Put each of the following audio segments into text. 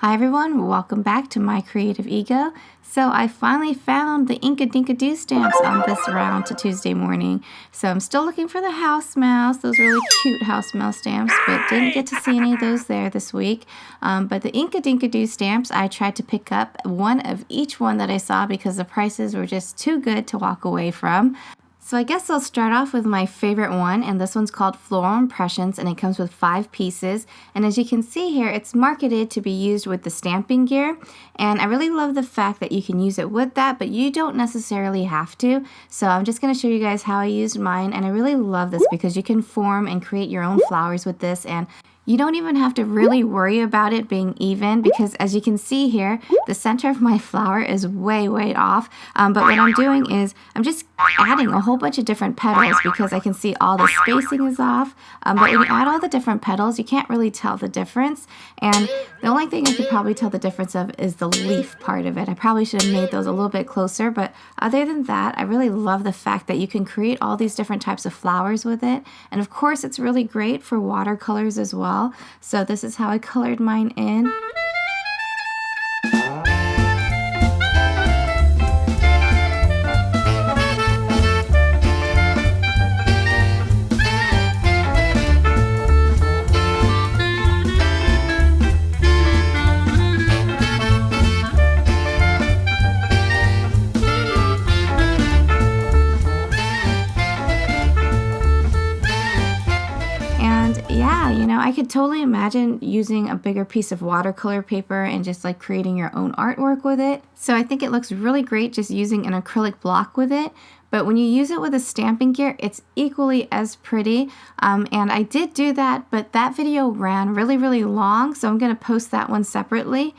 Hi everyone, welcome back to My Creative Ego. So I finally found the Inkadinkado stamps on this round to Tuesday morning. So I'm still looking for the house mouse, those really cute house mouse stamps, but didn't get to see any of those there this week. But the Inkadinkado stamps, I tried to pick up one of each one that I saw because the prices were just too good to walk away from. So I guess I'll start off with my favorite one, and this one's called Floral Impressions, and it comes with 5 pieces. And as you can see here, it's marketed to be used with the stamping gear, and I really love the fact that you can use it with that, but you don't necessarily have to. So I'm just going to show you guys how I used mine, and I really love this because you can form and create your own flowers with this, and you don't even have to really worry about it being even because as you can see here, the center of my flower is way off. But what I'm doing is I'm just adding a whole bunch of different petals because I can see all the spacing is off. But when you add all the different petals, you can't really tell the difference. And the only thing I could probably tell the difference of is the leaf part of it. I probably should have made those a little bit closer. But other than that, I really love the fact that you can create all these different types of flowers with it. And of course, it's really great for watercolors as well. So this is how I colored mine in. I could totally imagine using a bigger piece of watercolor paper and just like creating your own artwork with it. So I think it looks really great just using an acrylic block with it. But when you use it with a stamping gear, it's equally as pretty. And I did do that, but that video ran really long, so I'm going to post that one separately.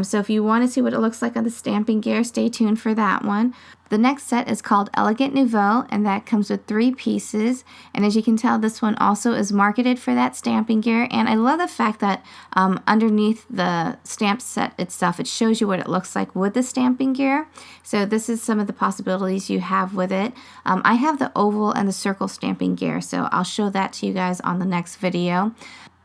So if you want to see what it looks like on the stamping gear, stay tuned for that one. The next set is called Elegant Nouveau, and that comes with 3 pieces. And as you can tell, this one also is marketed for that stamping gear. And I love the fact that underneath the stamp set itself, it shows you what it looks like with the stamping gear. So this is some of the possibilities you have with it. I have the oval and the circle stamping gear, so I'll show that to you guys on the next video.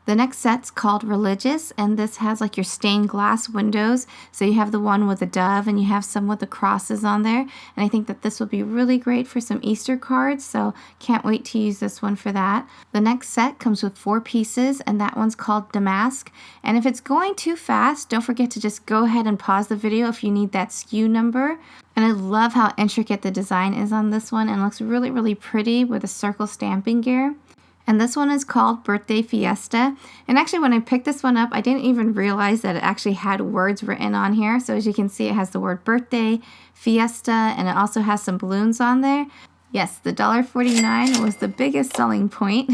The next set's called Religious, and this has like your stained glass windows. So you have the one with the dove and you have some with the crosses on there. And I think that this will be really great for some Easter cards, so can't wait to use this one for that. The next set comes with 4 pieces, and that one's called Damask. And if it's going too fast, don't forget to just go ahead and pause the video if you need that SKU number. And I love how intricate the design is on this one and looks really pretty with a circle stamping gear. And this one is called Birthday Fiesta. And actually when I picked this one up, I didn't even realize that it actually had words written on here. So as you can see, it has the word birthday, fiesta, and it also has some balloons on there. Yes, the $1.49 was the biggest selling point.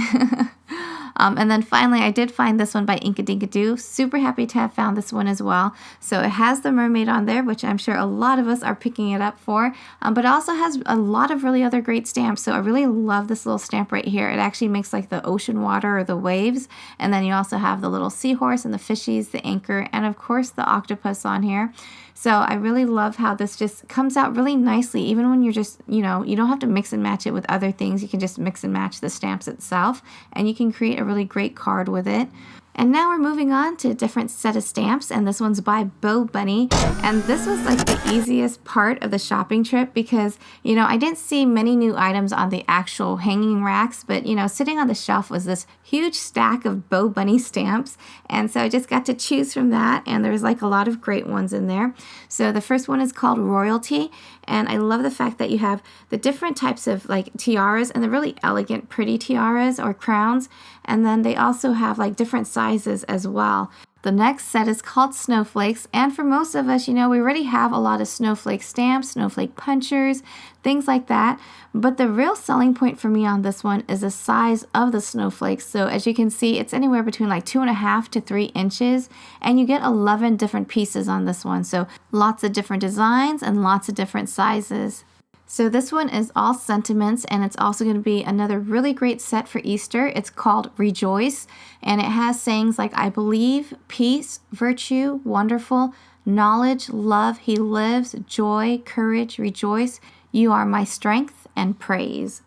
And then finally, I did find this one by Inkadinkado. Super happy to have found this one as well. So it has the mermaid on there, which I'm sure a lot of us are picking it up for. But it also has a lot of really other great stamps. So I really love this little stamp right here. It actually makes like the ocean water or the waves. And then you also have the little seahorse and the fishies, the anchor, and of course the octopus on here. So I really love how this just comes out really nicely, even when you're just, you don't have to mix and match it with other things. You can just mix and match the stamps itself, and you can create a really great card with it. And now we're moving on to a different set of stamps, and this one's by Bo Bunny. And this was like the easiest part of the shopping trip because, I didn't see many new items on the actual hanging racks, but, sitting on the shelf was this huge stack of Bo Bunny stamps. And so I just got to choose from that, and there's like a lot of great ones in there. So the first one is called Royalty, and I love the fact that you have the different types of like tiaras and the really elegant, pretty tiaras or crowns. And then they also have like different sizes as well. The next set is called Snowflakes, and for most of us, we already have a lot of snowflake stamps, snowflake punchers, things like that. But the real selling point for me on this one is the size of the snowflakes. So as you can see, it's anywhere between like 2.5 to 3 inches, and you get 11 different pieces on this one. So lots of different designs and lots of different sizes. So this one is all sentiments, and it's also going to be another really great set for Easter. It's called Rejoice, and it has sayings like I believe, peace, virtue, wonderful, knowledge, love, he lives, joy, courage, rejoice, you are my strength, and praise.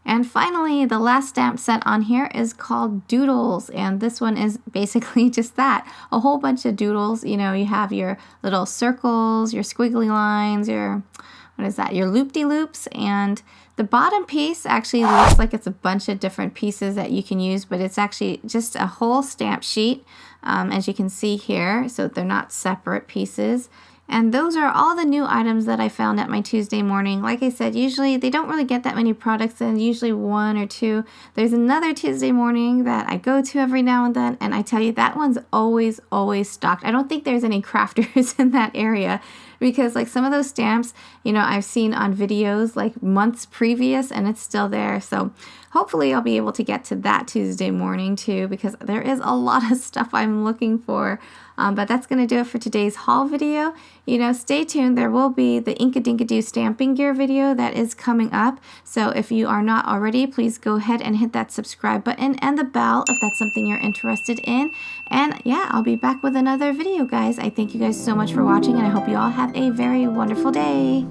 And finally, the last stamp set on here is called Doodles, and this one is basically just that, a whole bunch of doodles. You know, you have your little circles, your squiggly lines, your, what is that, your loop-de-loops, and the bottom piece actually looks like it's a bunch of different pieces that you can use, but it's actually just a whole stamp sheet, as you can see here, so they're not separate pieces. And those are all the new items that I found at my Tuesday morning. Like I said, usually they don't really get that many products in, usually 1 or 2. There's another Tuesday morning that I go to every now and then, and I tell you, that one's always stocked. I don't think there's any crafters in that area, because like some of those stamps, you know, I've seen on videos like months previous and it's still there. So hopefully I'll be able to get to that Tuesday morning too, because there is a lot of stuff I'm looking for. But that's going to do it for today's haul video. You know, stay tuned. There will be the Inkadinkado stamping gear video that is coming up. So if you are not already, please go ahead and hit that subscribe button and the bell if that's something you're interested in. And yeah, I'll be back with another video, guys. I thank you guys so much for watching, and I hope you all have a very wonderful day.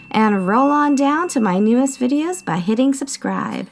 And roll on down to my newest videos by hitting subscribe.